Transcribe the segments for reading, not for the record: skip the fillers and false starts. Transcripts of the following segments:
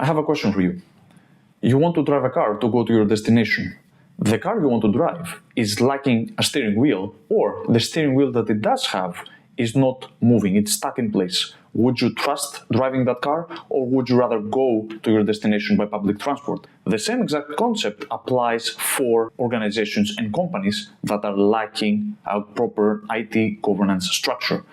I have a question for you. You want to drive a car to go to your destination. The car you want to drive is lacking a steering wheel, or the steering wheel that it does have is not moving, it's stuck in place. Would you trust driving that car, or would you rather go to your destination by public transport? The same exact concept applies for organizations and companies that are lacking a proper IT governance structure.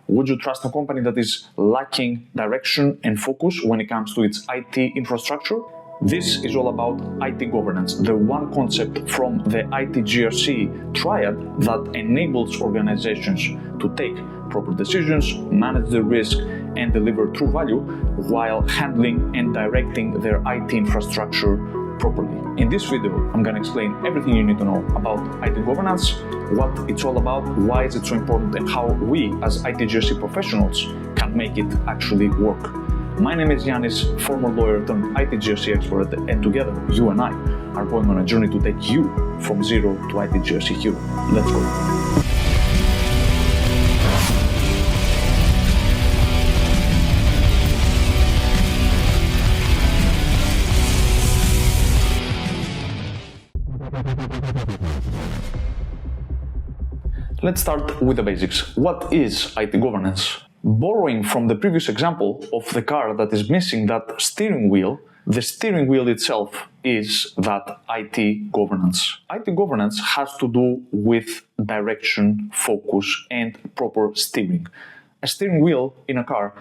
Would you trust a company that is lacking direction and focus when it comes to its IT infrastructure? This is all about IT governance, the one concept from the IT GRC triad that enables organizations to take proper decisions, manage the risk, and deliver true value while handling and directing their IT infrastructure properly. In this video, I'm going to explain everything you need to know about IT governance, what it's all about, why is it so important, and how we as IT GRC professionals can make it actually work. My name is Yanis, former lawyer turned IT GRC expert, and together, you and I are going on a journey to take you from zero to IT GRC hero. Let's go. Let's start with the basics. What is IT governance? Borrowing from the previous example of the car that is missing that steering wheel, the steering wheel itself is that IT governance. IT governance has to do with direction, focus, and proper steering. A steering wheel in a car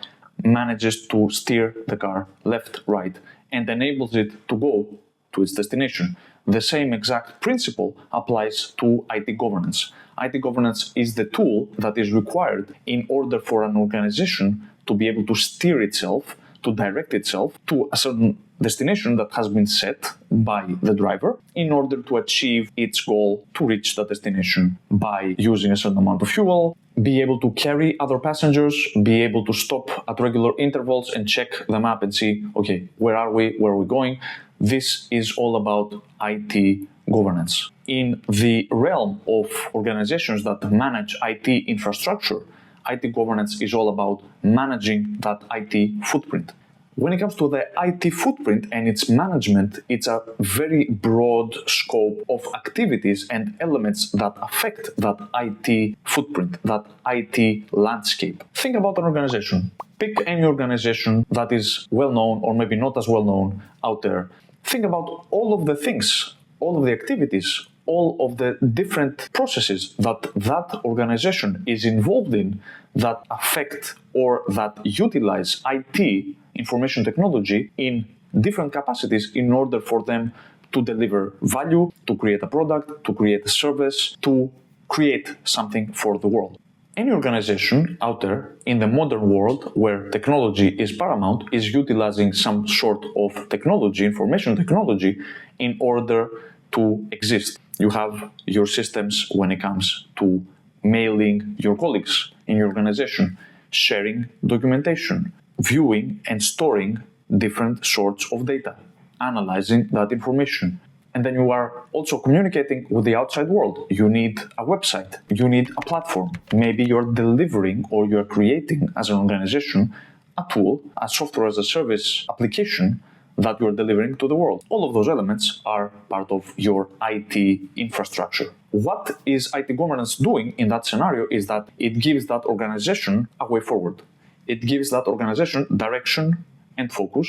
manages to steer the car left, right, and enables it to go to its destination. The same exact principle applies to IT governance. IT governance is the tool that is required in order for an organization to be able to steer itself, to direct itself to a certain destination that has been set by the driver in order to achieve its goal to reach that destination by using a certain amount of fuel, be able to carry other passengers, be able to stop at regular intervals and check the map and see, okay, where are we going? This is all about IT governance. In the realm of organizations that manage IT infrastructure, IT governance is all about managing that IT footprint. When it comes to the IT footprint and its management, it's a very broad scope of activities and elements that affect that IT footprint, that IT landscape. Think about an organization. Pick any organization that is well known or maybe not as well known out there. Think about all of the things, all of the activities, all of the different processes that that organization is involved in that affect or that utilize IT, information technology, in different capacities in order for them to deliver value, to create a product, to create a service, to create something for the world. Any organization out there in the modern world where technology is paramount is utilizing some sort of technology, information technology, in order to exist. You have your systems when it comes to mailing your colleagues in your organization, sharing documentation, viewing and storing different sorts of data, analyzing that information. And then you are also communicating with the outside world. You need a website, you need a platform. Maybe you're delivering or you're creating as an organization a tool, a software as a service application that you're delivering to the world. All of those elements are part of your IT infrastructure. What is IT governance doing in that scenario is that it gives that organization a way forward. It gives that organization direction and focus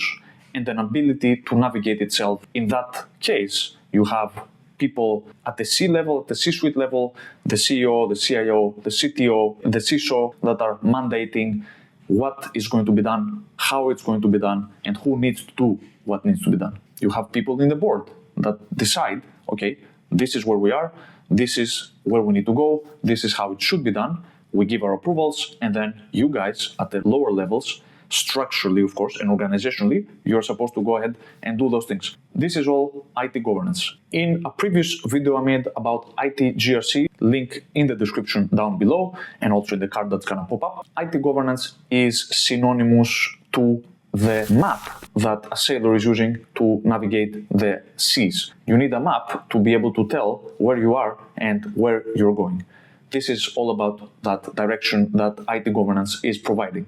and an ability to navigate itself. In that case, you have people at the C-level, at the C-suite level, the CEO, the CIO, the CTO, the CISO that are mandating what is going to be done, how it's going to be done, and who needs to do what needs to be done. You have people in the board that decide, okay, this is where we are, this is where we need to go, this is how it should be done. We give our approvals, and then you guys at the lower levels, structurally, of course, and organizationally, you're supposed to go ahead and do those things. This is all IT governance. In a previous video I made about IT GRC, link in the description down below, and also in the card that's gonna pop up, IT governance is synonymous to the map that a sailor is using to navigate the seas. You need a map to be able to tell where you are and where you're going. This is all about that direction that IT governance is providing.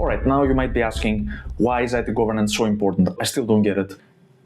All right, now you might be asking, why is IT governance so important? I still don't get it.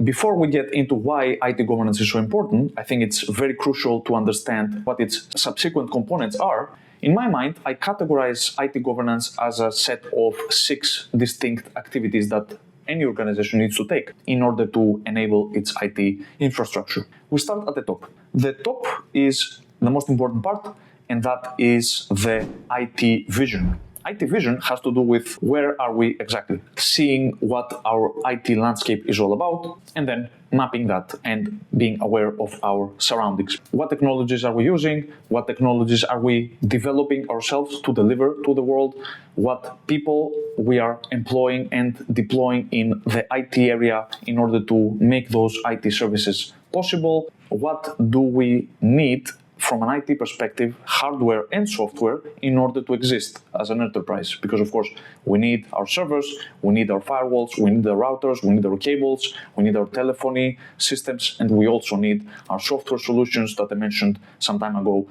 Before we get into why IT governance is so important, I think it's very crucial to understand what its subsequent components are. In my mind, I categorize IT governance as a set of 6 distinct activities that any organization needs to take in order to enable its IT infrastructure. We start at the top. The top is the most important part, and that is the IT vision. IT vision has to do with where are we exactly, seeing what our IT landscape is all about, and then mapping that and being aware of our surroundings. What technologies are we using? What technologies are we developing ourselves to deliver to the world? What people we are employing and deploying in the IT area in order to make those IT services possible? What do we need from an IT perspective, hardware and software, in order to exist as an enterprise? Because of course, we need our servers, we need our firewalls, we need the routers, we need our cables, we need our telephony systems, and we also need our software solutions that I mentioned some time ago.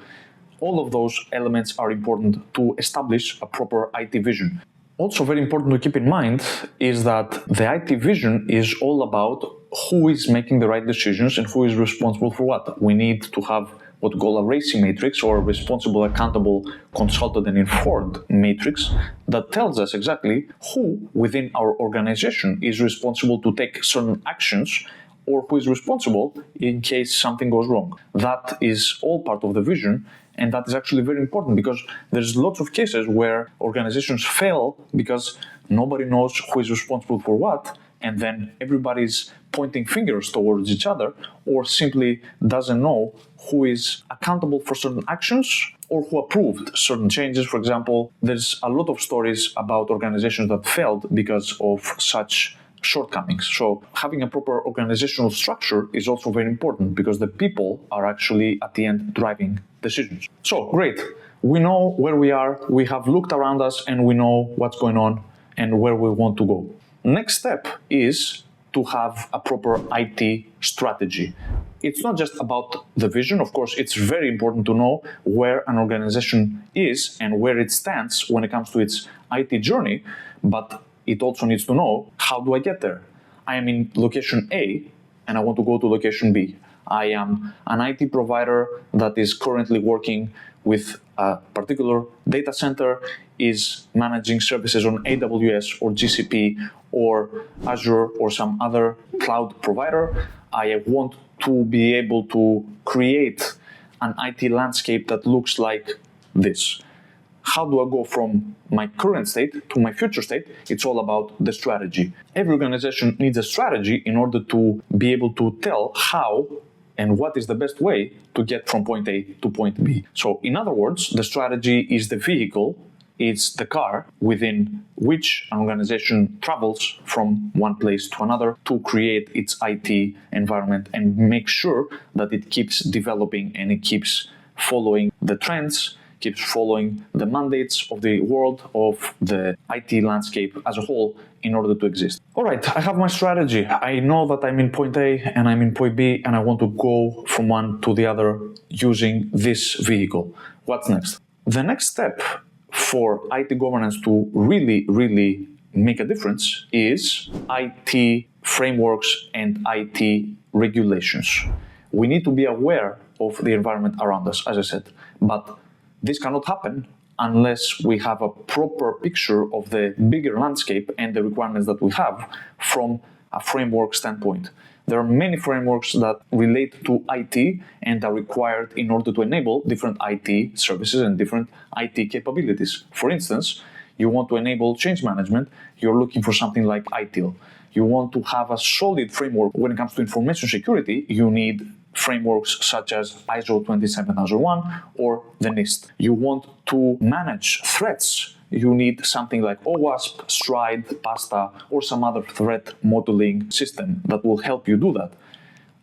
All of those elements are important to establish a proper IT vision. Also very important to keep in mind is that the IT vision is all about who is making the right decisions and who is responsible for what. We need to have what we call a racing matrix, or a responsible, accountable, consulted, and informed matrix that tells us exactly who within our organization is responsible to take certain actions, or who is responsible in case something goes wrong. That is all part of the vision, and that is actually very important because there's lots of cases where organizations fail because nobody knows who is responsible for what, and then everybody's pointing fingers towards each other, or simply doesn't know who is accountable for certain actions or who approved certain changes. For example, there's a lot of stories about organizations that failed because of such shortcomings. So having a proper organizational structure is also very important because the people are actually at the end driving decisions. So great, we know where we are, we have looked around us, and we know what's going on and where we want to go. Next step is to have a proper IT strategy. It's not just about the vision. Of course, it's very important to know where an organization is and where it stands when it comes to its IT journey, but it also needs to know, how do I get there? I am in location A and I want to go to location B. I am an IT provider that is currently working with a particular data center, is managing services on AWS or GCP or Azure or some other cloud provider. I want to be able to create an IT landscape that looks like this. How do I go from my current state to my future state? It's all about the strategy. Every organization needs a strategy in order to be able to tell how and what is the best way to get from point A to point B. So in other words, the strategy is the vehicle, it's the car within which an organization travels from one place to another to create its IT environment and make sure that it keeps developing and it keeps following the trends, keeps following the mandates of the world, of the IT landscape as a whole, in order to exist. All right, I have my strategy. I know that I'm in point A and I'm in point B and I want to go from one to the other using this vehicle. What's next? The next step for IT governance to really make a difference is IT frameworks and IT regulations. We need to be aware of the environment around us, as I said, but this cannot happen unless we have a proper picture of the bigger landscape and the requirements that we have from a framework standpoint. There are many frameworks that relate to IT and are required in order to enable different IT services and different IT capabilities. For instance, you want to enable change management, you're looking for something like ITIL. You want to have a solid framework when it comes to information security, you need frameworks such as ISO 27001 or the NIST. You want to manage threats, you need something like OWASP, Stride, PASTA, or some other threat modeling system that will help you do that.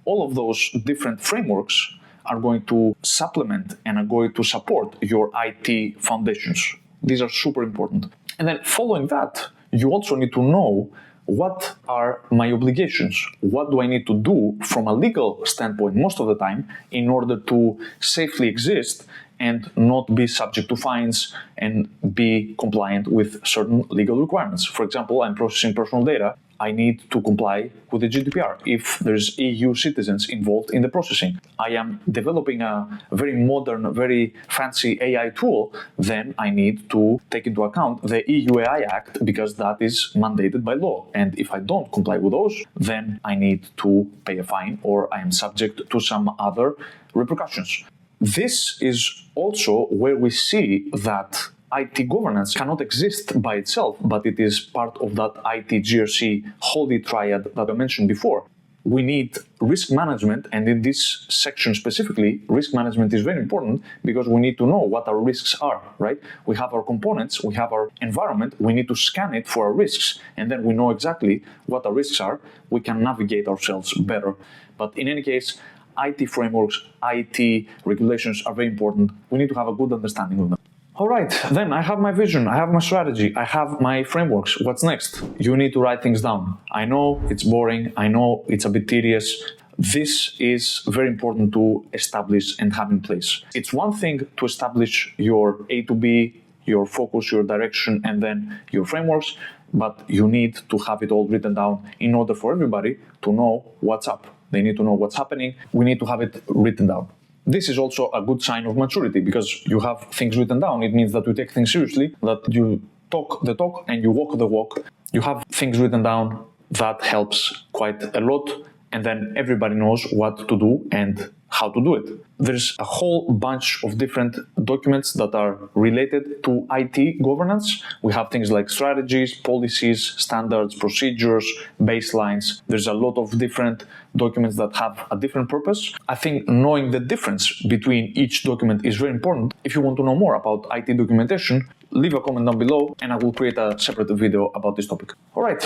All of those different frameworks are going to supplement and are going to support your IT foundations. These are super important. And then following that, you also need to know, what are my obligations? What do I need to do from a legal standpoint most of the time in order to safely exist and not be subject to fines and be compliant with certain legal requirements. For example, I'm processing personal data. I need to comply with the GDPR if there's EU citizens involved in the processing. I am developing a very modern, very fancy AI tool, then I need to take into account the EU AI Act because that is mandated by law. And if I don't comply with those, then I need to pay a fine or I am subject to some other repercussions. This is also where we see that IT governance cannot exist by itself, but it is part of that IT GRC holy triad that I mentioned before. We need risk management, and in this section specifically, risk management is very important because we need to know what our risks are, right? We have our components, we have our environment, we need to scan it for our risks, and then we know exactly what our risks are. We can navigate ourselves better. But in any case, IT frameworks, IT regulations are very important. We need to have a good understanding of them. All right, then I have my vision, I have my strategy, I have my frameworks. What's next? You need to write things down. I know it's boring, I know it's a bit tedious. This is very important to establish and have in place. It's one thing to establish your A to B, your focus, your direction, and then your frameworks, but you need to have it all written down in order for everybody to know what's up. They need to know what's happening. We need to have it written down. This is also a good sign of maturity because you have things written down. It means that you take things seriously, that you talk the talk and you walk the walk. You have things written down. That helps quite a lot. And then everybody knows what to do and how to do it. There's a whole bunch of different documents that are related to IT governance. We have things like strategies, policies, standards, procedures, baselines. There's a lot of different documents that have a different purpose. I think knowing the difference between each document is very important. If you want to know more about IT documentation, leave a comment down below and I will create a separate video about this topic. All right,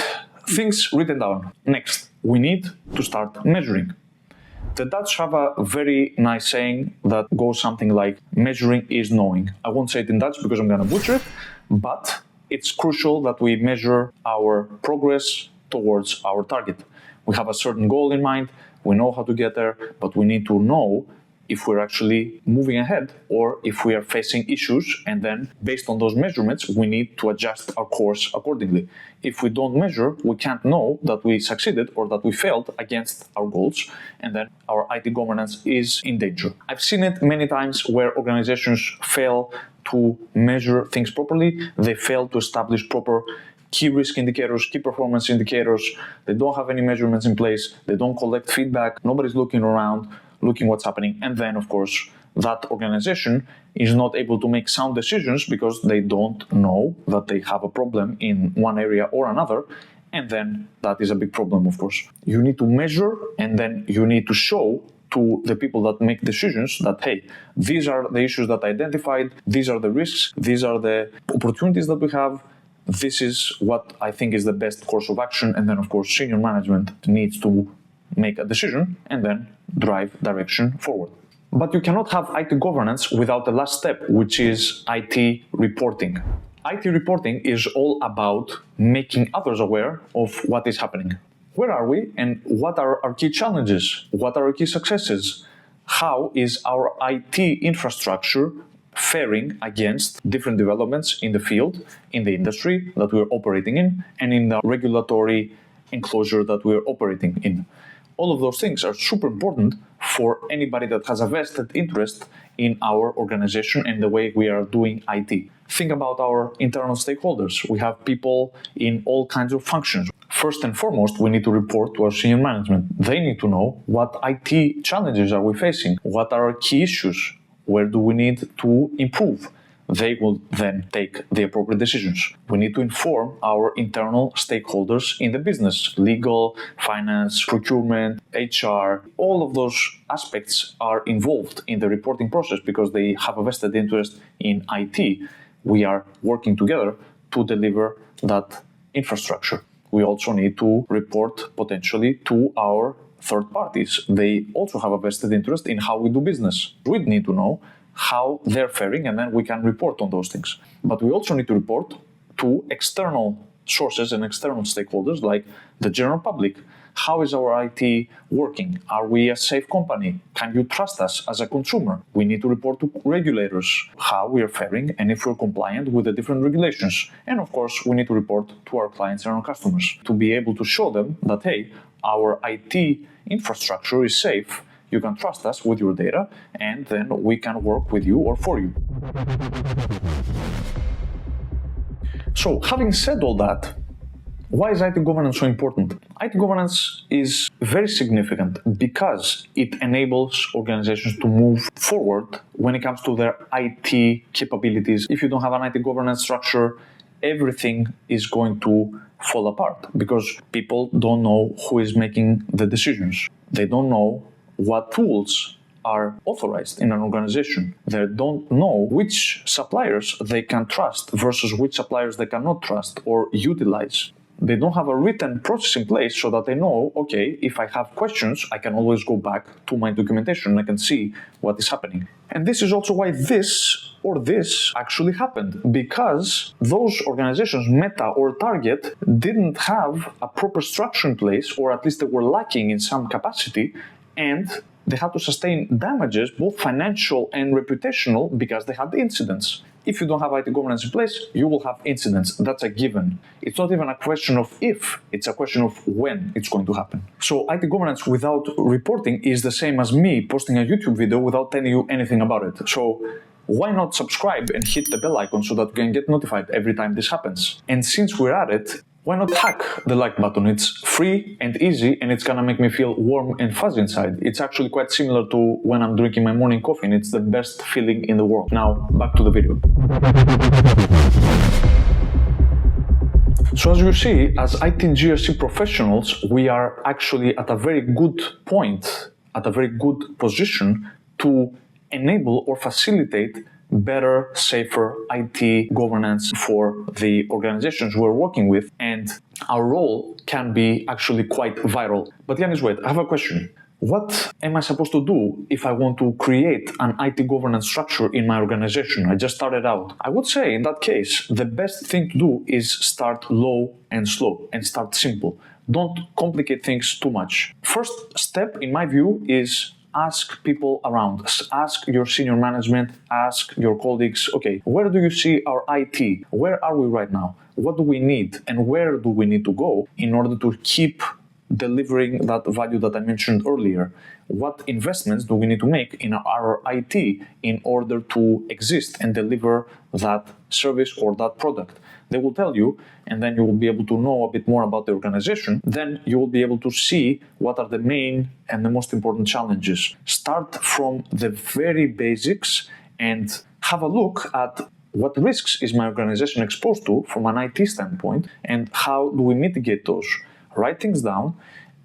things written down. Next, we need to start measuring. The Dutch have a very nice saying that goes something like, measuring is knowing. I won't say it in Dutch because I'm going to butcher it, but it's crucial that we measure our progress towards our target. We have a certain goal in mind, we know how to get there, but we need to know if we're actually moving ahead or if we are facing issues, and then based on those measurements, we need to adjust our course accordingly. If we don't measure, we can't know that we succeeded or that we failed against our goals, and then our IT governance is in danger. I've seen it many times where organizations fail to measure things properly. They fail to establish proper key risk indicators, key performance indicators. They don't have any measurements in place. They don't collect feedback. Nobody's looking around, looking what's happening. And then, of course, that organization is not able to make sound decisions because they don't know that they have a problem in one area or another. And then that is a big problem, of course. You need to measure and then you need to show to the people that make decisions that, hey, these are the issues that I identified, these are the risks, these are the opportunities that we have, this is what I think is the best course of action. And then, of course, senior management needs to make a decision and then drive direction forward. But you cannot have IT governance without the last step, which is IT reporting. IT reporting is all about making others aware of what is happening. Where are we and what are our key challenges? What are our key successes? How is our IT infrastructure faring against different developments in the field, in the industry that we're operating in, and in the regulatory enclosure that we're operating in? All of those things are super important for anybody that has a vested interest in our organization and the way we are doing IT. Think about our internal stakeholders. We have people in all kinds of functions. First and foremost, we need to report to our senior management. They need to know what IT challenges are we facing, what are our key issues, where do we need to improve. They will then take the appropriate decisions. We need to inform our internal stakeholders in the business, legal, finance, procurement, HR. All of those aspects are involved in the reporting process because they have a vested interest in IT. We are working together to deliver that infrastructure. We also need to report potentially to our third parties. They also have a vested interest in how we do business. We need to know how they're faring, and then we can report on those things. But we also need to report to external sources and external stakeholders like the general public, How is our IT working? Are we a safe company? Can you trust us as a consumer? We need to report to regulators how we are faring and if we're compliant with the different regulations. And of course, we need to report to our clients and our customers to be able to show them that, hey, our IT infrastructure is safe. You can trust us with your data, and then we can work with you or for you. So, having said all that, why is IT governance so important? IT governance is very significant because it enables organizations to move forward when it comes to their IT capabilities. If you don't have an IT governance structure, everything is going to fall apart because people don't know who is making the decisions. They don't know what tools are authorized in an organization. They don't know which suppliers they can trust versus which suppliers they cannot trust or utilize. They don't have a written process in place so that they know, okay, if I have questions, I can always go back to my documentation and I can see what is happening. And this is also why this actually happened, because those organizations, Meta or Target, didn't have a proper structure in place, or at least they were lacking in some capacity, and they had to sustain damages, both financial and reputational, because they had incidents. If you don't have IT governance in place, you will have incidents. That's a given. It's not even a question of if, it's a question of when it's going to happen. So IT governance without reporting is the same as me posting a YouTube video without telling you anything about it. So why not subscribe and hit the bell icon so that you can get notified every time this happens? And since we're at it, why not hack the like button? It's free and easy, and it's gonna make me feel warm and fuzzy inside. It's actually quite similar to when I'm drinking my morning coffee, and it's the best feeling in the world. Now, back to the video. So as you see, as IT GRC professionals, we are actually at a very good point, at a very good position to enable or facilitate better, safer IT governance for the organizations we're working with, and our role can be actually quite viral. But Yanis, wait, I have a question. What am I supposed to do if I want to create an IT governance structure in my organization? I just started out. I would say in that case, the best thing to do is start low and slow and start simple. Don't complicate things too much. First step, in my view, is ask people around, ask your senior management, ask your colleagues, okay, where do you see our IT? Where are we right now? What do we need? And where do we need to go in order to keep delivering that value that I mentioned earlier? What investments do we need to make in our IT in order to exist and deliver that service or that product? They will tell you, and then you will be able to know a bit more about the organization. Then you will be able to see what are the main and the most important challenges. Start from the very basics and have a look at what risks is my organization exposed to from an IT standpoint, and how do we mitigate those? Write things down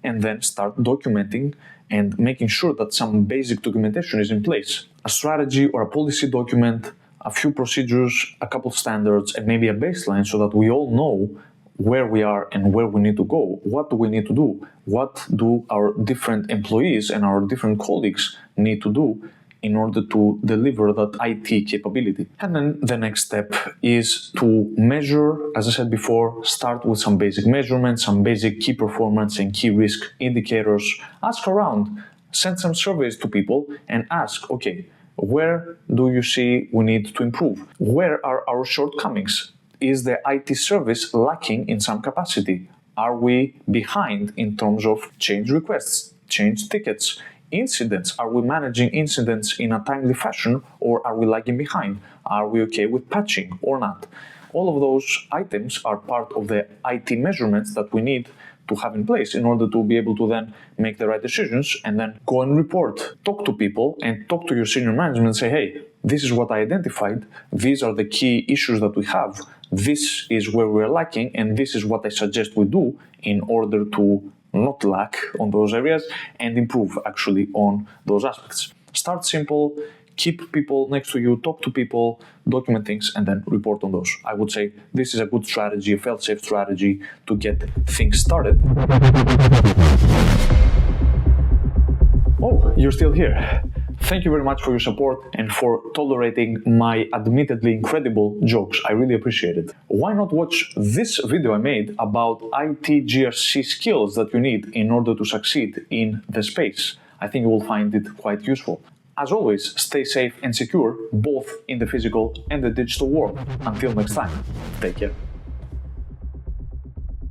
and then start documenting and making sure that some basic documentation is in place. A strategy or a policy document, a few procedures, a couple standards, and maybe a baseline so that we all know where we are and where we need to go. What do we need to do? What do our different employees and our different colleagues need to do in order to deliver that IT capability? And then the next step is to measure, as I said before, start with some basic measurements, some basic key performance and key risk indicators. Ask around, send some surveys to people and ask, okay, where do you see we need to improve? Where are our shortcomings? Is the IT service lacking in some capacity? Are we behind in terms of change requests, change tickets, incidents? Are we managing incidents in a timely fashion, or are we lagging behind? Are we okay with patching or not? All of those items are part of the IT measurements that we need to have in place in order to be able to then make the right decisions and then go and report. Talk to people and talk to your senior management and say, hey, this is what I identified. These are the key issues that we have. This is where we're lacking, and this is what I suggest we do in order to not lack on those areas and improve actually on those aspects. Start simple, keep people next to you, talk to people, document things, and then report on those. I would say this is a good strategy, a fail-safe strategy to get things started. Oh, you're still here. Thank you very much for your support and for tolerating my admittedly incredible jokes. I really appreciate it. Why not watch this video I made about IT GRC skills that you need in order to succeed in the space? I think you will find it quite useful. As always, stay safe and secure, both in the physical and the digital world. Until next time, take care.